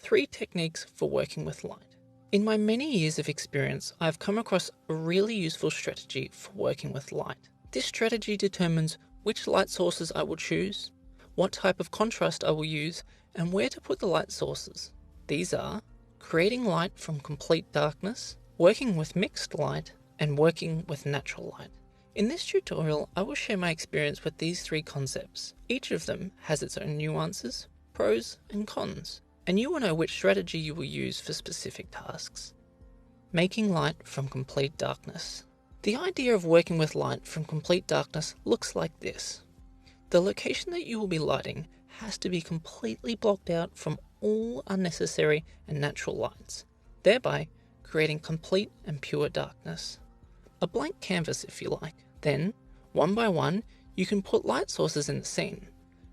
3 techniques for working with light. In my many years of experience, I've come across a really useful strategy for working with light. This strategy determines which light sources I will choose, what type of contrast I will use, and where to put the light sources. These are creating light from complete darkness, working with mixed light, and working with natural light. In this tutorial, I will share my experience with these 3 concepts. Each of them has its own nuances, pros and cons, and you will know which strategy you will use for specific tasks. Making light from complete darkness. The idea of working with light from complete darkness looks like this. The location that you will be lighting has to be completely blocked out from all unnecessary and natural lights, thereby creating complete and pure darkness. A blank canvas, if you like. Then, one by one, you can put light sources in the scene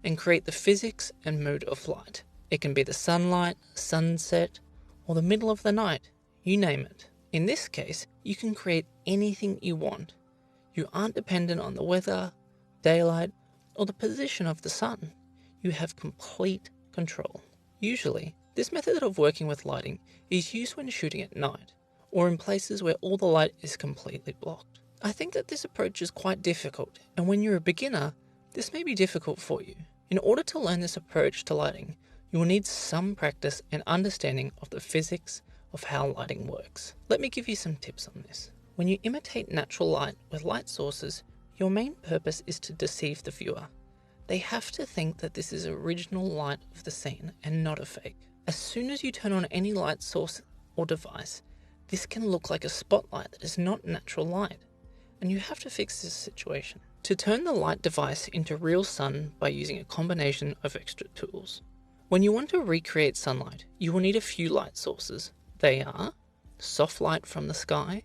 and create the physics and mood of light. It can be the sunlight, sunset, or the middle of the night, you name it. In this case, you can create anything you want. You aren't dependent on the weather, daylight, or the position of the sun. You have complete control. Usually, this method of working with lighting is used when shooting at night, or in places where all the light is completely blocked. I think that this approach is quite difficult, and when you're a beginner, this may be difficult for you. In order to learn this approach to lighting, you will need some practice and understanding of the physics of how lighting works. Let me give you some tips on this. When you imitate natural light with light sources, your main purpose is to deceive the viewer. They have to think that this is original light of the scene and not a fake. As soon as you turn on any light source or device, this can look like a spotlight that is not natural light, and you have to fix this situation. To turn the light device into real sun by using a combination of extra tools. When you want to recreate sunlight, you will need a few light sources. They are soft light from the sky,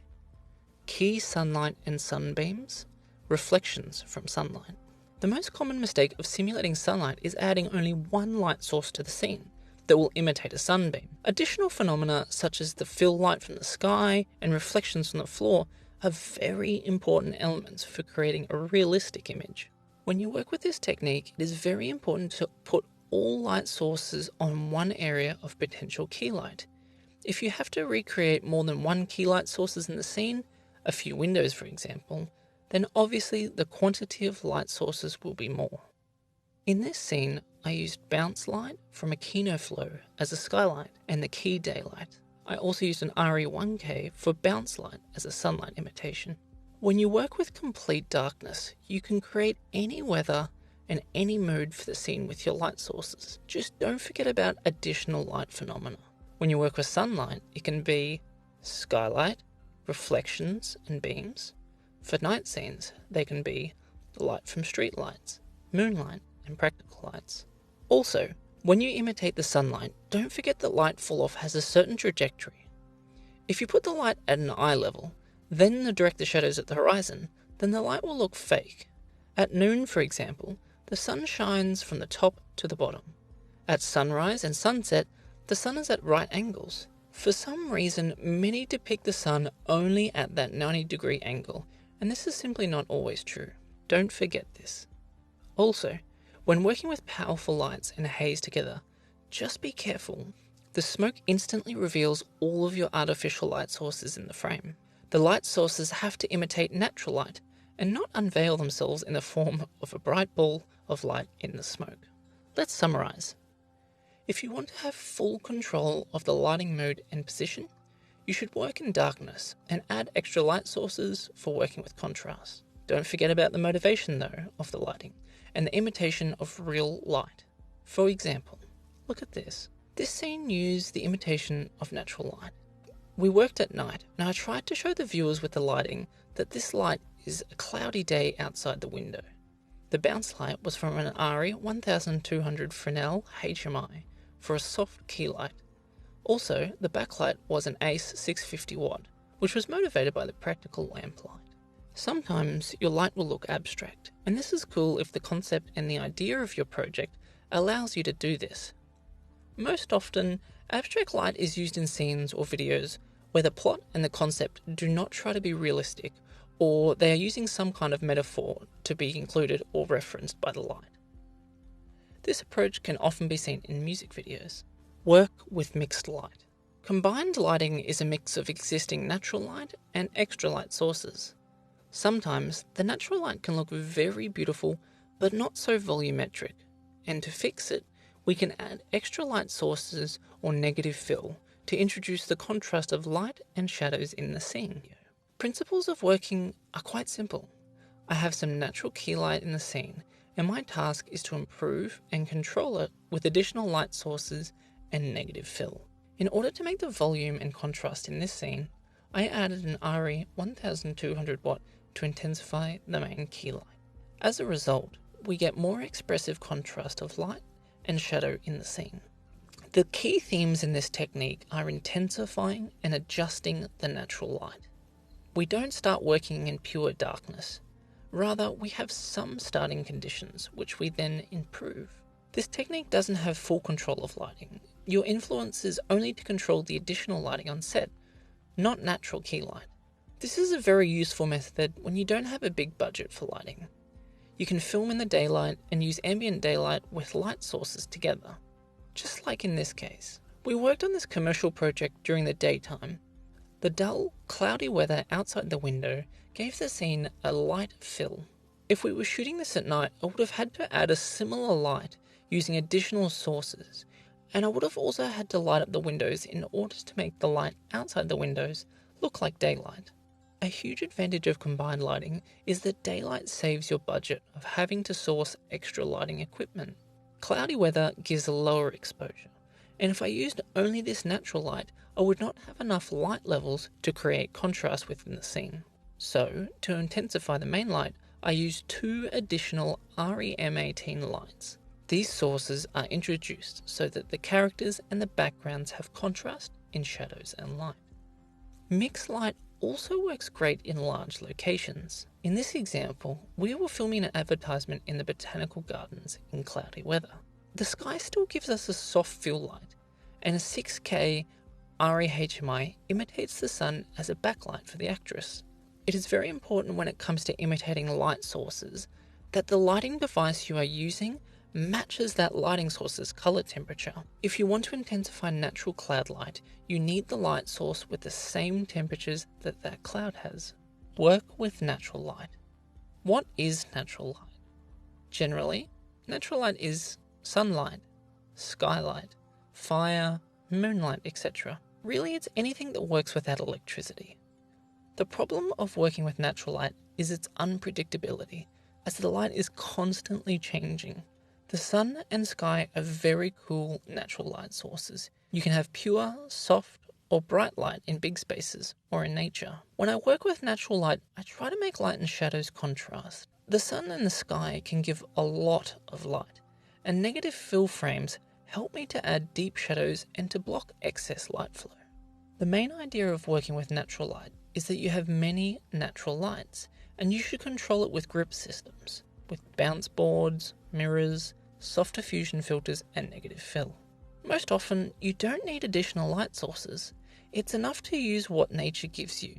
key sunlight and sunbeams, reflections from sunlight. The most common mistake of simulating sunlight is adding only one light source to the scene that will imitate a sunbeam. Additional phenomena such as the fill light from the sky and reflections from the floor are very important elements for creating a realistic image. When you work with this technique, it is very important to put all light sources on one area of potential key light. If you have to recreate more than one key light sources in the scene, a few windows for example, then obviously the quantity of light sources will be more. In this scene, I used bounce light from a Kino Flow as a skylight and the key daylight. I also used an RE1K for bounce light as a sunlight imitation. When you work with complete darkness, you can create any weather and any mood for the scene with your light sources. Just don't forget about additional light phenomena. When you work with sunlight, it can be skylight, reflections and beams. For night scenes, they can be the light from street lights, moonlight, and practical lights. Also, when you imitate the sunlight, don't forget that light fall-off has a certain trajectory. If you put the light at an eye level, then direct the shadows at the horizon, then the light will look fake. At noon, for example, the sun shines from the top to the bottom. At sunrise and sunset, the sun is at right angles. For some reason, many depict the sun only at that 90-degree angle, and this is simply not always true. Don't forget this. Also, when working with powerful lights and haze together, just be careful. The smoke instantly reveals all of your artificial light sources in the frame. The light sources have to imitate natural light and not unveil themselves in the form of a bright ball of light in the smoke. Let's summarize. If you want to have full control of the lighting mode and position, you should work in darkness and add extra light sources for working with contrast. Don't forget about the motivation though of the lighting and the imitation of real light. For example, look at this. This scene used the imitation of natural light. We worked at night and I tried to show the viewers with the lighting that this light is a cloudy day outside the window. The bounce light was from an ARRI 1200 Fresnel HMI for a soft key light. Also, the backlight was an ACE 650 watt, which was motivated by the practical lamp light. Sometimes your light will look abstract, and this is cool if the concept and the idea of your project allows you to do this. Most often, abstract light is used in scenes or videos where the plot and the concept do not try to be realistic, or they are using some kind of metaphor to be included or referenced by the light. This approach can often be seen in music videos. Work with mixed light. Combined lighting is a mix of existing natural light and extra light sources. Sometimes the natural light can look very beautiful but not so volumetric, and to fix it, we can add extra light sources or negative fill to introduce the contrast of light and shadows in the scene. Principles of working are quite simple. I have some natural key light in the scene, and my task is to improve and control it with additional light sources and negative fill. In order to make the volume and contrast in this scene, I added an RE 1200 watt to intensify the main key light. As a result, we get more expressive contrast of light and shadow in the scene. The key themes in this technique are intensifying and adjusting the natural light. We don't start working in pure darkness. Rather, we have some starting conditions, which we then improve. This technique doesn't have full control of lighting. Your influence is only to control the additional lighting on set, not natural key light. This is a very useful method when you don't have a big budget for lighting. You can film in the daylight and use ambient daylight with light sources together. Just like in this case. We worked on this commercial project during the daytime. The dull, cloudy weather outside the window gave the scene a light fill. If we were shooting this at night, I would have had to add a similar light using additional sources, and I would have also had to light up the windows in order to make the light outside the windows look like daylight. A huge advantage of combined lighting is that daylight saves your budget of having to source extra lighting equipment. Cloudy weather gives a lower exposure, and if I used only this natural light, I would not have enough light levels to create contrast within the scene. So, to intensify the main light, I used 2 additional REM18 lights. These sources are introduced so that the characters and the backgrounds have contrast in shadows and light. Mixed light also works great in large locations. In this example, we were filming an advertisement in the botanical gardens in cloudy weather. The sky still gives us a soft fill light, and a 6K REHMI imitates the sun as a backlight for the actress. It is very important when it comes to imitating light sources that the lighting device you are using matches that lighting source's color temperature. If you want to intensify natural cloud light, you need the light source with the same temperatures that that cloud has. Work with natural light. What is natural light? Generally, natural light is sunlight, skylight, fire, moonlight, etc. Really, it's anything that works without electricity. The problem of working with natural light is its unpredictability, as the light is constantly changing. The sun and sky are very cool natural light sources. You can have pure, soft, or bright light in big spaces or in nature. When I work with natural light, I try to make light and shadows contrast. The sun and the sky can give a lot of light, and negative fill frames help me to add deep shadows and to block excess light flow. The main idea of working with natural light is that you have many natural lights, and you should control it with grip systems, with bounce boards, mirrors, soft diffusion filters, and negative fill. Most often, you don't need additional light sources. It's enough to use what nature gives you.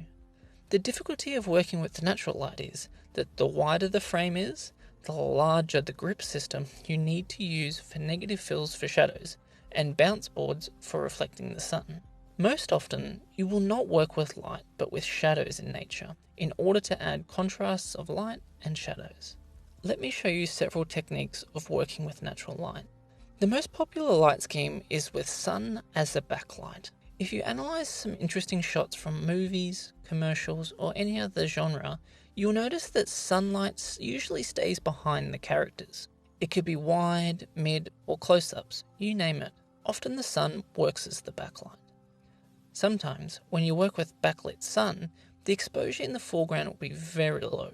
The difficulty of working with natural light is that the wider the frame is, the larger the grip system you need to use for negative fills for shadows, and bounce boards for reflecting the sun. Most often, you will not work with light but with shadows in nature in order to add contrasts of light and shadows. Let me show you several techniques of working with natural light. The most popular light scheme is with sun as the backlight. If you analyze some interesting shots from movies, commercials, or any other genre, you'll notice that sunlight usually stays behind the characters. It could be wide, mid, or close-ups, you name it. Often the sun works as the backlight. Sometimes, when you work with backlit sun, the exposure in the foreground will be very low.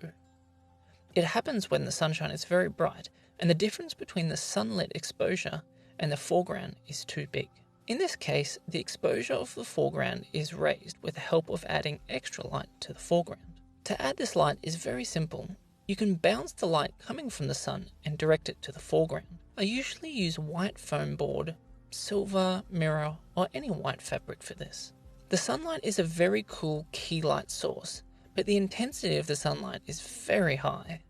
It happens when the sunshine is very bright and the difference between the sunlit exposure and the foreground is too big. In this case, the exposure of the foreground is raised with the help of adding extra light to the foreground. To add this light is very simple. You can bounce the light coming from the sun and direct it to the foreground. I usually use white foam board, silver, mirror, or any white fabric for this. The sunlight is a very cool key light source, but the intensity of the sunlight is very high.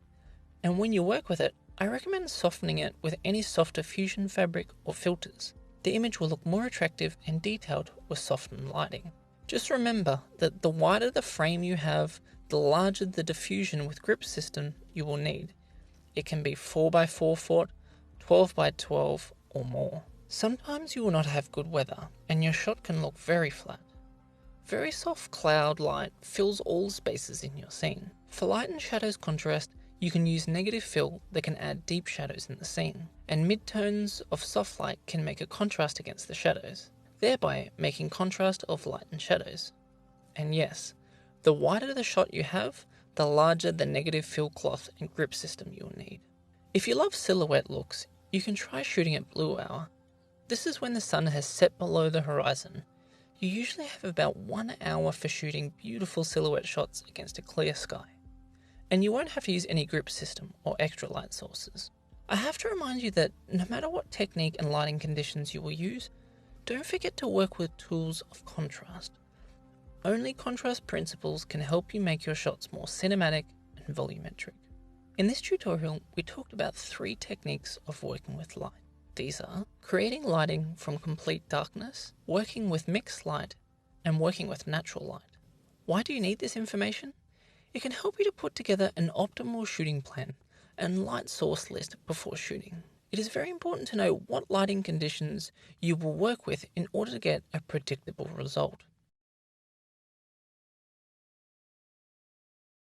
And when you work with it, I recommend softening it with any soft diffusion fabric or filters. the image will look more attractive and detailed with softened lighting. Just remember that the wider the frame you have, the larger the diffusion with grip system you will need. It can be 4x4 foot, 12x12 or more. Sometimes you will not have good weather and your shot can look very flat. Very soft cloud light fills all spaces in your scene. For light and shadows contrast, you can use negative fill that can add deep shadows in the scene, and midtones of soft light can make a contrast against the shadows, thereby making contrast of light and shadows. And yes, the wider the shot you have, the larger the negative fill cloth and grip system you will need. If you love silhouette looks, you can try shooting at blue hour. This is when the sun has set below the horizon. You usually have about 1 hour for shooting beautiful silhouette shots against a clear sky. And you won't have to use any grip system or extra light sources. I have to remind you that no matter what technique and lighting conditions you will use, don't forget to work with tools of contrast. Only contrast principles can help you make your shots more cinematic and volumetric. In this tutorial, we talked about 3 techniques of working with light. These are creating lighting from complete darkness, working with mixed light, and working with natural light. Why do you need this information? It can help you to put together an optimal shooting plan and light source list before shooting. It is very important to know what lighting conditions you will work with in order to get a predictable result.